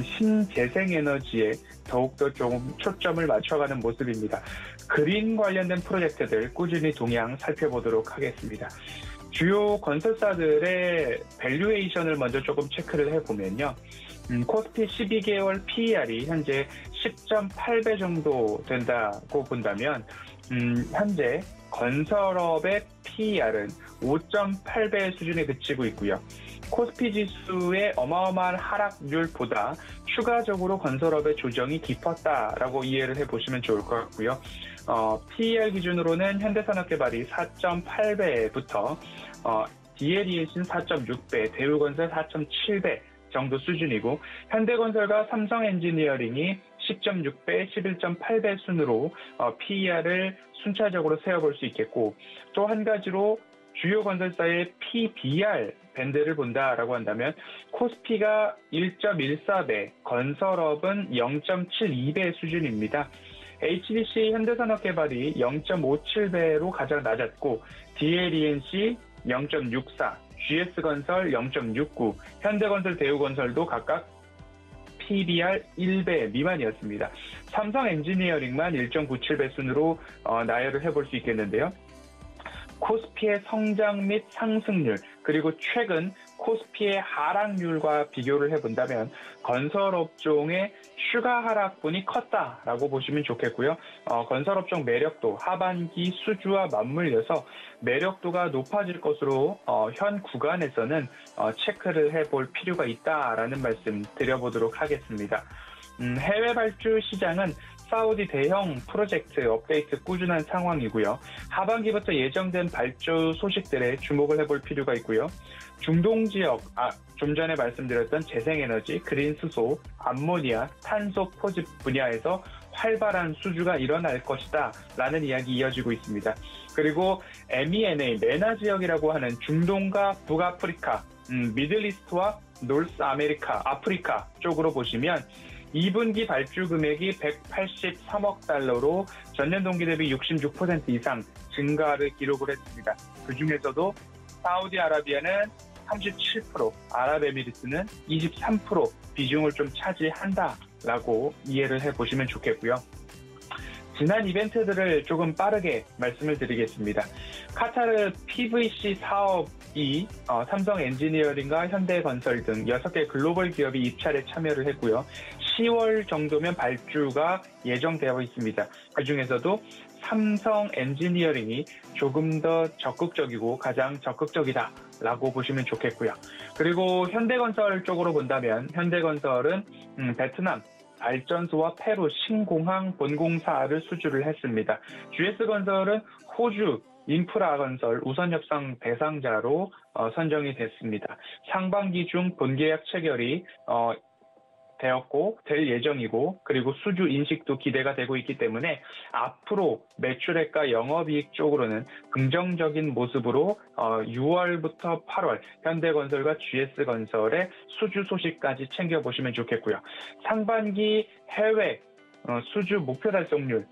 신재생에너지에 더욱더 좀 초점을 맞춰가는 모습입니다. 그린 관련된 프로젝트들 꾸준히 동향 살펴보도록 하겠습니다. 주요 건설사들의 밸류에이션을 먼저 조금 체크를 해보면요. 코스피 12개월 PER이 현재 10.8배 정도 된다고 본다면 현재 건설업의 PER은 5.8배 수준에 그치고 있고요. 코스피 지수의 어마어마한 하락률보다 추가적으로 건설업의 조정이 깊었다라고 이해를 해보시면 좋을 것 같고요. PER 기준으로는 현대산업개발이 4.8배부터 DLES는 4.6배, 대우건설 4.7배 정도 수준이고 현대건설과 삼성엔지니어링이 10.6배, 11.8배 순으로 PER을 순차적으로 세어볼 수 있겠고 또 한 가지로 주요 건설사의 PBR 밴드를 본다라고 한다면 코스피가 1.14배, 건설업은 0.72배 수준입니다. HDC 현대산업개발이 0.57배로 가장 낮았고 DLENC 0.64, GS건설 0.69, 현대건설, 대우건설도 각각 PBR 1배 미만이었습니다. 삼성엔지니어링만 1.97배 순으로 나열을 해볼 수 있겠는데요. 코스피의 성장 및 상승률 그리고 최근 코스피의 하락률과 비교를 해본다면 건설업종의 추가 하락분이 컸다라고 보시면 좋겠고요. 건설업종 매력도 하반기 수주와 맞물려서 매력도가 높아질 것으로 현 구간에서는 체크를 해볼 필요가 있다라는 말씀 드려보도록 하겠습니다. 해외 발주 시장은 사우디 대형 프로젝트 업데이트 꾸준한 상황이고요. 하반기부터 예정된 발주 소식들에 주목을 해볼 필요가 있고요. 중동 지역, 좀 전에 말씀드렸던 재생에너지, 그린 수소, 암모니아, 탄소 포집 분야에서 활발한 수주가 일어날 것이다 라는 이야기 이어지고 있습니다. 그리고 MENA, 메나 지역이라고 하는 중동과 북아프리카, 미들이스트와 노스 아메리카, 아프리카 쪽으로 보시면 2분기 발주 금액이 183억 달러로 전년 동기 대비 66% 이상 증가를 기록을 했습니다. 그중에서도 사우디아라비아는 37%, 아랍에미리트는 23% 비중을 좀 차지한다라고 이해를 해보시면 좋겠고요. 지난 이벤트들을 조금 빠르게 말씀을 드리겠습니다. 카타르 PVC 사업이 삼성 엔지니어링과 현대건설 등 6개 글로벌 기업이 입찰에 참여를 했고요. 10월 정도면 발주가 예정되어 있습니다. 그중에서도 삼성 엔지니어링이 조금 더 적극적이고 가장 적극적이다라고 보시면 좋겠고요. 그리고 현대건설 쪽으로 본다면 현대건설은 베트남 발전소와 페루 신공항 본공사를 수주를 했습니다. GS건설은 호주 인프라건설 우선협상 대상자로 선정이 됐습니다. 상반기 중 본계약 체결이 되었고 될 예정이고 그리고 수주 인식도 기대가 되고 있기 때문에 앞으로 매출액과 영업이익 쪽으로는 긍정적인 모습으로 6월부터 8월 현대건설과 GS건설의 수주 소식까지 챙겨보시면 좋겠고요. 상반기 해외 수주 목표 달성률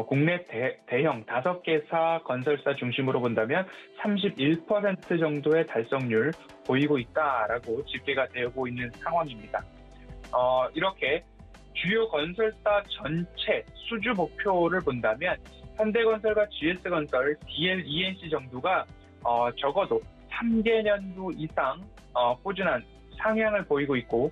국내 대형 5개사 건설사 중심으로 본다면 31% 정도의 달성률 보이고 있다라고 집계가 되고 있는 상황입니다. 이렇게 주요 건설사 전체 수주 목표를 본다면 현대건설과 GS건설, DL-ENC 정도가 적어도 3개년도 이상 꾸준한 상향을 보이고 있고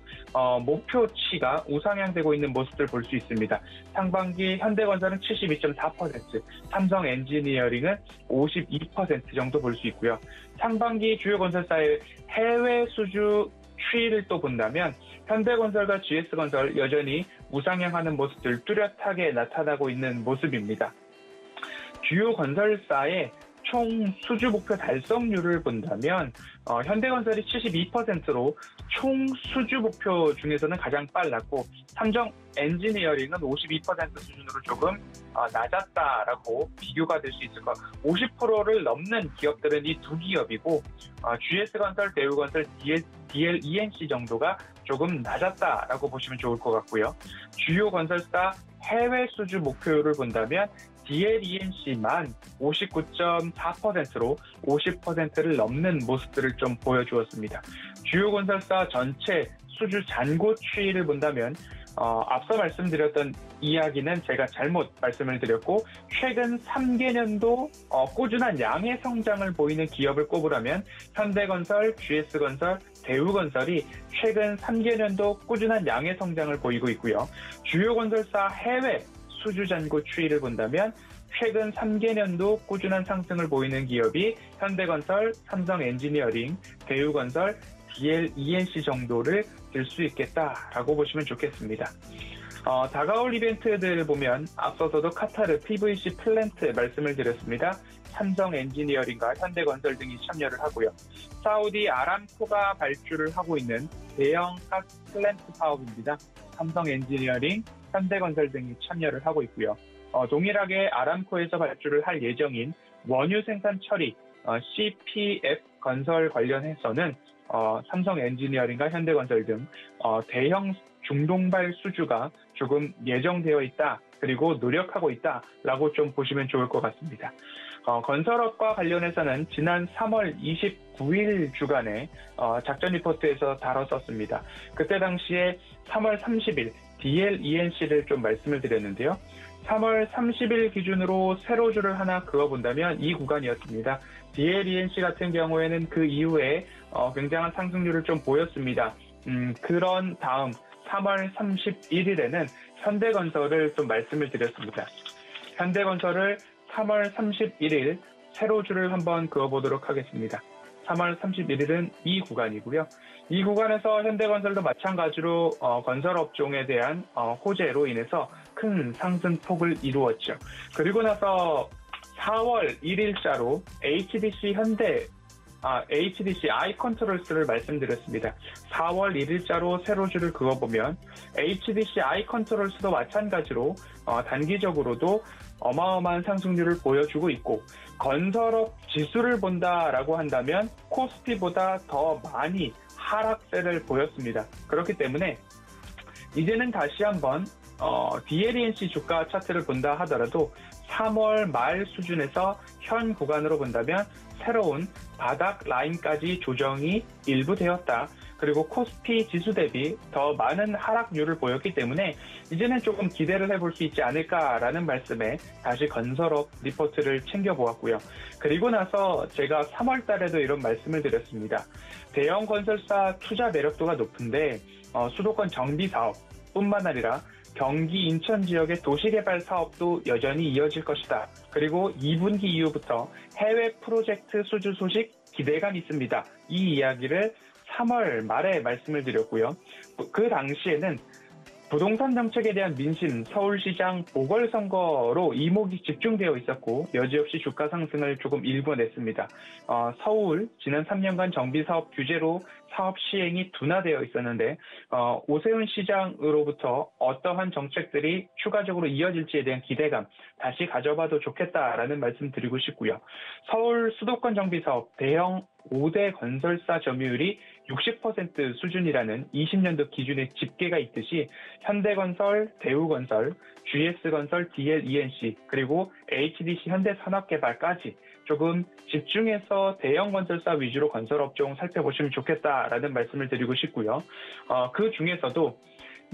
목표치가 우상향되고 있는 모습을 볼 수 있습니다. 상반기 현대건설은 72.4%, 삼성 엔지니어링은 52% 정도 볼 수 있고요. 상반기 주요 건설사의 해외 수주 추이를 또 본다면 현대건설과 GS건설 여전히 우상향하는 모습들 뚜렷하게 나타나고 있는 모습입니다. 주요 건설사의 총 수주 목표 달성률을 본다면 현대건설이 72%로 총 수주 목표 중에서는 가장 빨랐고 삼성 엔지니어링은 52% 수준으로 조금 낮았다라고 비교가 될 수 있을 것 같아요. 50%를 넘는 기업들은 이 두 기업이고 GS건설, 대우건설, DL-ENC 정도가 조금 낮았다라고 보시면 좋을 것 같고요. 주요 건설사 해외 수주 목표를 본다면 DL-ENC만 59.4%로 50%를 넘는 모습들을 좀 보여주었습니다. 주요 건설사 전체 수주 잔고 추이를 본다면 앞서 말씀드렸던 이야기는 제가 잘못 말씀을 드렸고 최근 3개년도 꾸준한 양의 성장을 보이는 기업을 꼽으라면 현대건설, GS건설, 대우건설이 최근 3개년도 꾸준한 양의 성장을 보이고 있고요. 주요 건설사 해외 수주 잔고 추이를 본다면 최근 3개년도 꾸준한 상승을 보이는 기업이 현대건설, 삼성 엔지니어링, 대우건설, DL-ENC 정도를 들 수 있겠다라고 보시면 좋겠습니다. 다가올 이벤트들을 보면 앞서서도 카타르 PVC 플랜트 말씀을 드렸습니다. 삼성 엔지니어링과 현대건설 등이 참여를 하고요. 사우디 아람코가 발주를 하고 있는 대형 가스 플랜트 사업입니다. 삼성 엔지니어링, 현대건설 등이 참여를 하고 있고요. 동일하게 아람코에서 발주를 할 예정인 원유 생산 처리 CPF 건설 관련해서는 삼성 엔지니어링과 현대건설 등 대형 중동발 수주가 조금 예정되어 있다. 그리고 노력하고 있다라고 좀 보시면 좋을 것 같습니다. 건설업과 관련해서는 지난 3월 29일 주간에 작전 리포트에서 다뤘었습니다. 그때 당시에 3월 30일 DL-ENC를 좀 말씀을 드렸는데요. 3월 30일 기준으로 세로줄을 하나 그어본다면 이 구간이었습니다. DL-ENC 같은 경우에는 그 이후에 굉장한 상승률을 좀 보였습니다. 그런 다음 3월 31일에는 현대건설을 좀 말씀을 드렸습니다. 현대건설을 3월 31일 세로줄을 한번 그어보도록 하겠습니다. 3월 31일은 이 구간이고요. 이 구간에서 현대건설도 마찬가지로 건설업종에 대한 호재로 인해서 큰 상승폭을 이루었죠. 그리고 나서 4월 1일자로 HDC 아이컨트롤스를 말씀드렸습니다. 4월 1일자로 세로줄을 그어보면 HDC 아이컨트롤스도 마찬가지로 단기적으로도 어마어마한 상승률을 보여주고 있고 건설업 지수를 본다라고 한다면 코스피보다 더 많이 하락세를 보였습니다. 그렇기 때문에 이제는 다시 한번 DL-ENC 주가 차트를 본다 하더라도 3월 말 수준에서 현 구간으로 본다면 새로운 바닥 라인까지 조정이 일부 되었다. 그리고 코스피 지수 대비 더 많은 하락률을 보였기 때문에 이제는 조금 기대를 해볼 수 있지 않을까라는 말씀에 다시 건설업 리포트를 챙겨보았고요. 그리고 나서 제가 3월 달에도 이런 말씀을 드렸습니다. 대형 건설사 투자 매력도가 높은데 수도권 정비 사업뿐만 아니라 경기 인천 지역의 도시개발 사업도 여전히 이어질 것이다. 그리고 2분기 이후부터 해외 프로젝트 수주 소식 기대감 있습니다. 이 이야기를 3월 말에 말씀을 드렸고요. 그 당시에는 부동산 정책에 대한 민심, 서울시장 보궐선거로 이목이 집중되어 있었고 여지없이 주가 상승을 조금 일궈냈습니다. 서울 지난 3년간 정비사업 규제로 사업 시행이 둔화되어 있었는데 오세훈 시장으로부터 어떠한 정책들이 추가적으로 이어질지에 대한 기대감 다시 가져봐도 좋겠다라는 말씀 드리고 싶고요. 서울 수도권 정비사업 대형 5대 건설사 점유율이 60% 수준이라는 20년도 기준의 집계가 있듯이 현대건설, 대우건설, GS건설, DLENC 그리고 HDC 현대산업개발까지 조금 집중해서 대형 건설사 위주로 건설업종 살펴보시면 좋겠다라는 말씀을 드리고 싶고요. 그 중에서도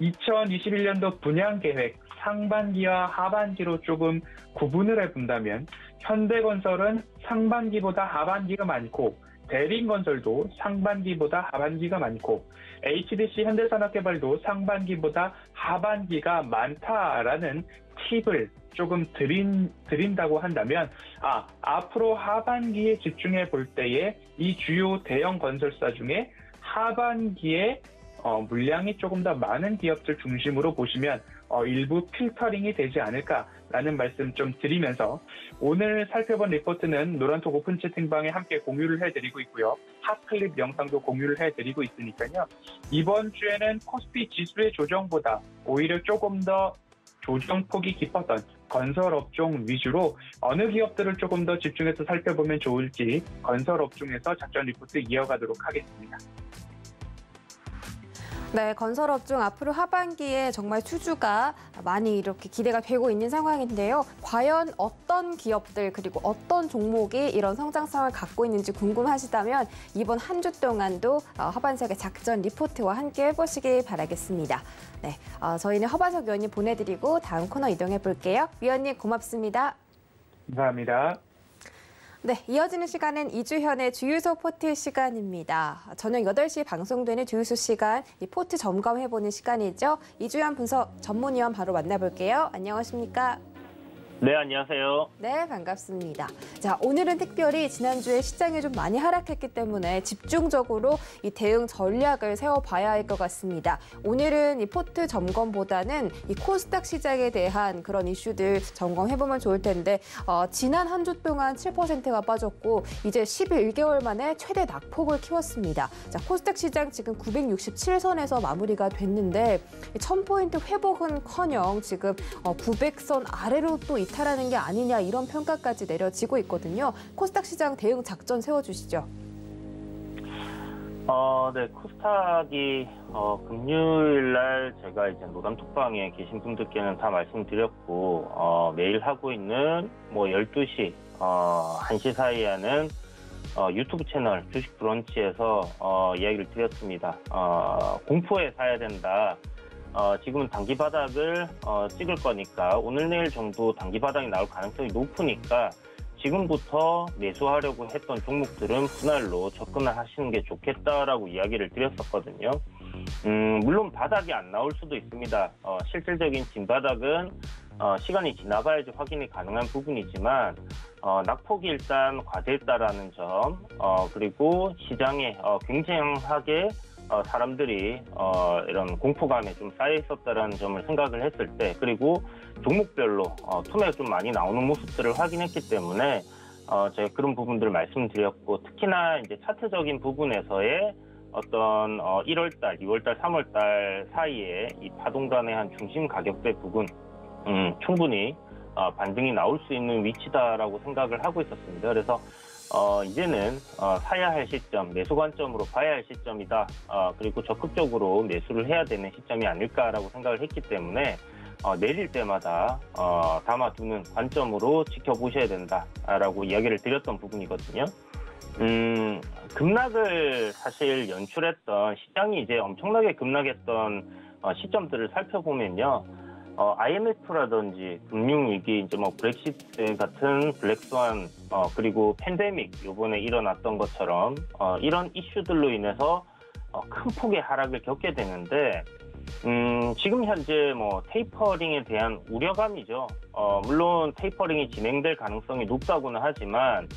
2021년도 분양계획 상반기와 하반기로 조금 구분을 해본다면 현대건설은 상반기보다 하반기가 많고 대림건설도 상반기보다 하반기가 많고 HDC 현대산업개발도 상반기보다 하반기가 많다라는 팁을 조금 드린다고 한다면 앞으로 하반기에 집중해 볼 때에 이 주요 대형 건설사 중에 하반기에 물량이 조금 더 많은 기업들 중심으로 보시면 일부 필터링이 되지 않을까라는 말씀 좀 드리면서 오늘 살펴본 리포트는 노란톡 오픈 채팅방에 함께 공유를 해드리고 있고요. 핫클립 영상도 공유를 해드리고 있으니까요. 이번 주에는 코스피 지수의 조정보다 오히려 조금 더 조정폭이 깊었던 건설업종 위주로 어느 기업들을 조금 더 집중해서 살펴보면 좋을지 건설업종에서 작전 리포트 이어가도록 하겠습니다. 네, 건설업종 앞으로 하반기에 정말 수주가 많이 이렇게 기대가 되고 있는 상황인데요. 과연 어떤 기업들 그리고 어떤 종목이 이런 성장성을 갖고 있는지 궁금하시다면 이번 한 주 동안도 허반석의 작전 리포트와 함께 해보시길 바라겠습니다. 네, 저희는 허반석 위원님 보내드리고 다음 코너 이동해 볼게요. 위원님 고맙습니다. 감사합니다. 네, 이어지는 시간은 이주현의 주유소 포트 시간입니다. 저녁 8시에 방송되는 주유소 시간, 이 포트 점검해보는 시간이죠. 이주현 분석 전문위원 바로 만나볼게요. 안녕하십니까? 네, 안녕하세요. 네, 반갑습니다. 자, 오늘은 특별히 지난주에 시장이 좀 많이 하락했기 때문에 집중적으로 이 대응 전략을 세워봐야 할 것 같습니다. 오늘은 이 포트 점검보다는 이 코스닥 시장에 대한 그런 이슈들 점검해보면 좋을 텐데 지난 한 주 동안 7%가 빠졌고 이제 11개월 만에 최대 낙폭을 키웠습니다. 자, 코스닥 시장 지금 967선에서 마무리가 됐는데 1000포인트 회복은커녕 지금 900선 아래로 또 이탈하는 게 아니냐 이런 평가까지 내려지고 있거든요. 코스닥 시장 대응 작전 세워주시죠. 네, 코스닥이 금요일 날 제가 이제 노담톡방에 계신 분들께는 다 말씀드렸고 매일 하고 있는 뭐 12시, 1시 사이에 하는 유튜브 채널 주식 브런치에서 이야기를 드렸습니다. 공포에 사야 된다. 지금은 단기 바닥을 찍을 거니까 오늘 내일 정도 단기 바닥이 나올 가능성이 높으니까 지금부터 매수하려고 했던 종목들은 분할로 접근을 하시는 게 좋겠다라고 이야기를 드렸었거든요. 물론 바닥이 안 나올 수도 있습니다. 실질적인 진바닥은 시간이 지나봐야지 확인이 가능한 부분이지만 낙폭이 일단 과대했다라는 점 그리고 시장에 굉장하게 사람들이 이런 공포감에 좀 쌓여 있었다라는 점을 생각을 했을 때 그리고 종목별로 투매가 좀 많이 나오는 모습들을 확인했기 때문에 제가 그런 부분들을 말씀드렸고 특히나 이제 차트적인 부분에서의 어떤 1월달, 2월달, 3월달 사이에 이 파동단의 한 중심 가격대 부분 충분히 반등이 나올 수 있는 위치다라고 생각을 하고 있었습니다. 그래서 이제는 사야 할 시점, 매수 관점으로 봐야 할 시점이다. 그리고 적극적으로 매수를 해야 되는 시점이 아닐까라고 생각을 했기 때문에 내릴 때마다 담아두는 관점으로 지켜보셔야 된다라고 이야기를 드렸던 부분이거든요. 급락을 사실 연출했던 시장이 이제 엄청나게 급락했던 시점들을 살펴보면요. IMF라든지 금융위기, 이제 뭐 브렉시트 같은 블랙스완, 그리고 팬데믹 요번에 일어났던 것처럼 이런 이슈들로 인해서 큰 폭의 하락을 겪게 되는데 지금 현재 뭐 테이퍼링에 대한 우려감이죠. 물론 테이퍼링이 진행될 가능성이 높다고는 하지만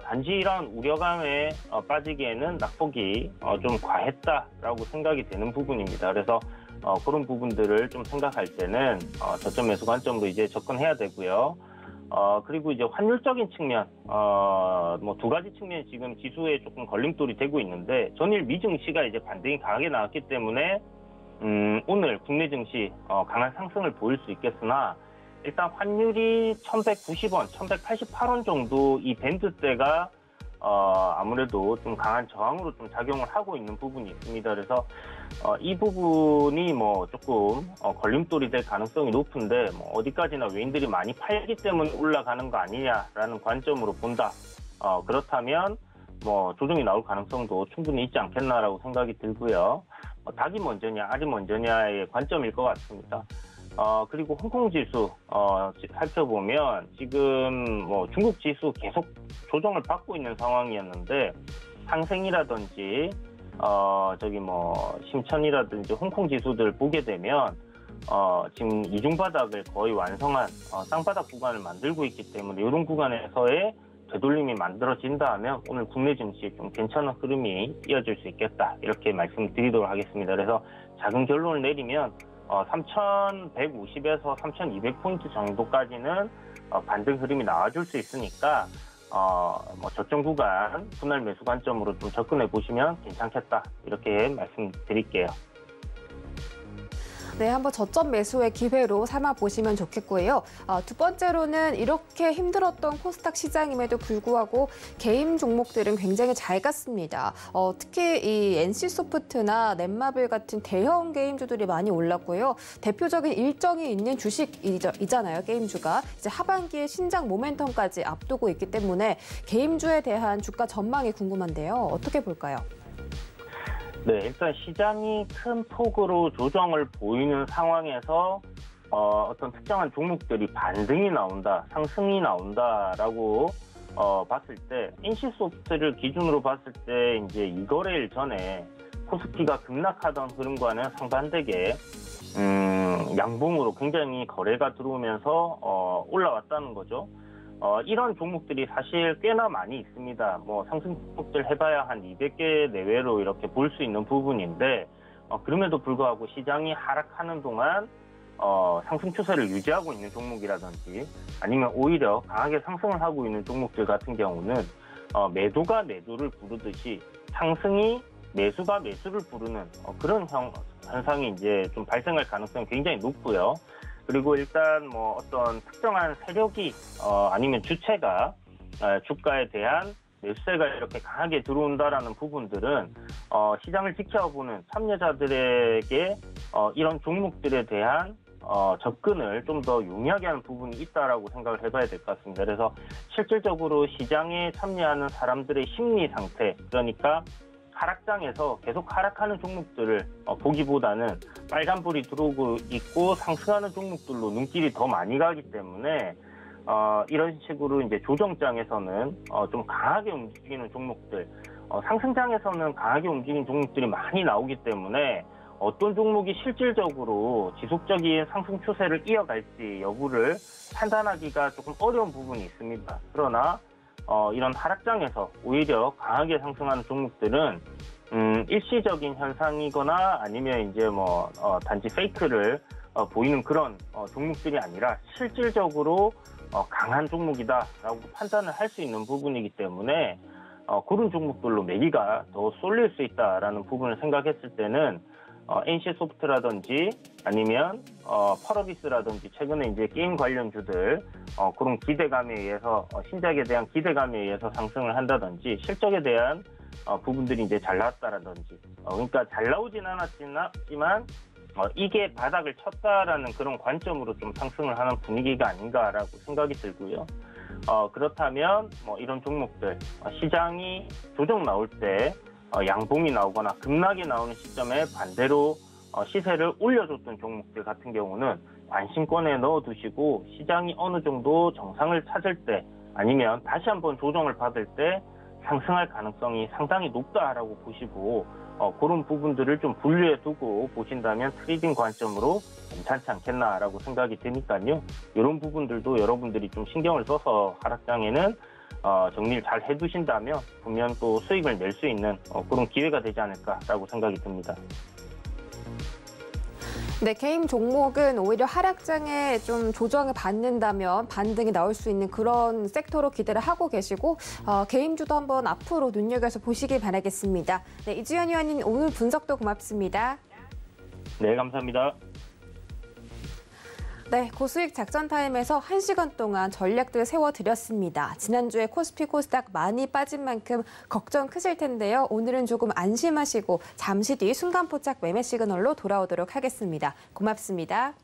단지 이런 우려감에 빠지기에는 낙폭이 좀 과했다라고 생각이 되는 부분입니다. 그래서 그런 부분들을 좀 생각할 때는 저점 매수 관점으로 이제 접근해야 되고요. 그리고 이제 환율적인 측면, 뭐 두 가지 측면이 지금 지수에 조금 걸림돌이 되고 있는데 전일 미증시가 이제 반등이 강하게 나왔기 때문에 오늘 국내 증시 강한 상승을 보일 수 있겠으나 일단 환율이 1,190원, 1,188원 정도 이 밴드대가 아무래도 좀 강한 저항으로 좀 작용을 하고 있는 부분이 있습니다. 그래서 이 부분이 뭐 조금 걸림돌이 될 가능성이 높은데 뭐 어디까지나 외인들이 많이 팔기 때문에 올라가는 거 아니냐라는 관점으로 본다. 그렇다면 뭐 조정이 나올 가능성도 충분히 있지 않겠나라고 생각이 들고요. 닭이 먼저냐, 알이 먼저냐의 관점일 것 같습니다. 그리고 홍콩 지수 살펴보면 지금 뭐 중국 지수 계속 조정을 받고 있는 상황이었는데 상생이라든지 저기 뭐 심천이라든지 홍콩 지수들 보게 되면 지금 이중 바닥을 거의 완성한 쌍바닥 구간을 만들고 있기 때문에 이런 구간에서의 되돌림이 만들어진다 하면 오늘 국내 증시에 좀 괜찮은 흐름이 이어질 수 있겠다 이렇게 말씀드리도록 하겠습니다. 그래서 작은 결론을 내리면 3,150에서 3,200포인트 정도까지는 반등 흐름이 나와줄 수 있으니까 뭐 저점 구간 분할 매수 관점으로 좀 접근해 보시면 괜찮겠다 이렇게 말씀드릴게요. 네, 한번 저점 매수의 기회로 삼아 보시면 좋겠고요. 두 번째로는 이렇게 힘들었던 코스닥 시장임에도 불구하고 게임 종목들은 굉장히 잘 갔습니다. 특히 이 NC소프트나 넷마블 같은 대형 게임주들이 많이 올랐고요. 대표적인 일정이 있는 주식이잖아요, 게임주가. 이제 하반기에 신작 모멘텀까지 앞두고 있기 때문에 게임주에 대한 주가 전망이 궁금한데요. 어떻게 볼까요? 네, 일단 시장이 큰 폭으로 조정을 보이는 상황에서 어떤 특정한 종목들이 반등이 나온다, 상승이 나온다라고 봤을 때 NC소프트를 기준으로 봤을 때 이제 2거래일 전에 코스피가 급락하던 흐름과는 상반되게 양봉으로 굉장히 거래가 들어오면서 올라왔다는 거죠. 이런 종목들이 사실 꽤나 많이 있습니다. 뭐 상승 종목들 해봐야 한 200개 내외로 이렇게 볼 수 있는 부분인데 그럼에도 불구하고 시장이 하락하는 동안 상승 추세를 유지하고 있는 종목이라든지 아니면 오히려 강하게 상승을 하고 있는 종목들 같은 경우는 매도가 매도를 부르듯이 상승이 매수가 매수를 부르는 그런 현상이 이제 좀 발생할 가능성이 굉장히 높고요. 그리고 일단 뭐 어떤 특정한 세력이 아니면 주체가 주가에 대한 매수세가 이렇게 강하게 들어온다라는 부분들은 시장을 지켜보는 참여자들에게 이런 종목들에 대한 접근을 좀 더 용이하게 하는 부분이 있다라고 생각을 해봐야 될 것 같습니다. 그래서 실질적으로 시장에 참여하는 사람들의 심리 상태, 그러니까 하락장에서 계속 하락하는 종목들을 보기보다는 빨간불이 들어오고 있고 상승하는 종목들로 눈길이 더 많이 가기 때문에 이런 식으로 이제 조정장에서는 좀 강하게 움직이는 종목들, 상승장에서는 강하게 움직이는 종목들이 많이 나오기 때문에 어떤 종목이 실질적으로 지속적인 상승 추세를 이어갈지 여부를 판단하기가 조금 어려운 부분이 있습니다. 그러나 이런 하락장에서 오히려 강하게 상승하는 종목들은 일시적인 현상이거나 아니면 이제 뭐 단지 페이크를 보이는 그런 종목들이 아니라 실질적으로 강한 종목이다라고 판단을 할 수 있는 부분이기 때문에 그런 종목들로 매기가 더 쏠릴 수 있다라는 부분을 생각했을 때는 NC소프트라든지 아니면 펄어비스라든지 최근에 이제 게임 관련주들 그런 기대감에 의해서 신작에 대한 기대감에 의해서 상승을 한다든지 실적에 대한 부분들이 이제 잘 나왔다라든지 그러니까 잘 나오진 않았지만 이게 바닥을 쳤다라는 그런 관점으로 좀 상승을 하는 분위기가 아닌가라고 생각이 들고요. 그렇다면 뭐 이런 종목들 시장이 조정 나올 때 양봉이 나오거나 급락이 나오는 시점에 반대로 시세를 올려줬던 종목들 같은 경우는 관심권에 넣어두시고 시장이 어느 정도 정상을 찾을 때 아니면 다시 한번 조정을 받을 때 상승할 가능성이 상당히 높다라고 보시고 그런 부분들을 좀 분류해 두고 보신다면 트레이딩 관점으로 괜찮지 않겠나라고 생각이 드니까요. 이런 부분들도 여러분들이 좀 신경을 써서 하락장에는 정리를 잘 해두신다면 분명 또 수익을 낼 수 있는 그런 기회가 되지 않을까라고 생각이 듭니다. 네, 개인 종목은 오히려 하락장에 좀 조정을 받는다면 반등이 나올 수 있는 그런 섹터로 기대를 하고 계시고 개인주도 한번 앞으로 눈여겨서 보시길 바라겠습니다. 네, 이주연 위원님 오늘 분석도 고맙습니다. 네, 감사합니다. 네, 고수익 작전 타임에서 1시간 동안 전략들 세워드렸습니다. 지난주에 코스피 코스닥 많이 빠진 만큼 걱정 크실 텐데요. 오늘은 조금 안심하시고 잠시 뒤 순간포착 매매 시그널로 돌아오도록 하겠습니다. 고맙습니다.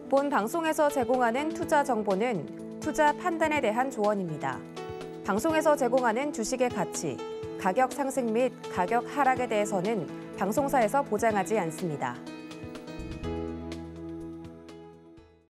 본 방송에서 제공하는 투자 정보는 투자 판단에 대한 조언입니다. 방송에서 제공하는 주식의 가치, 가격 상승 및 가격 하락에 대해서는 방송사에서 보장하지 않습니다.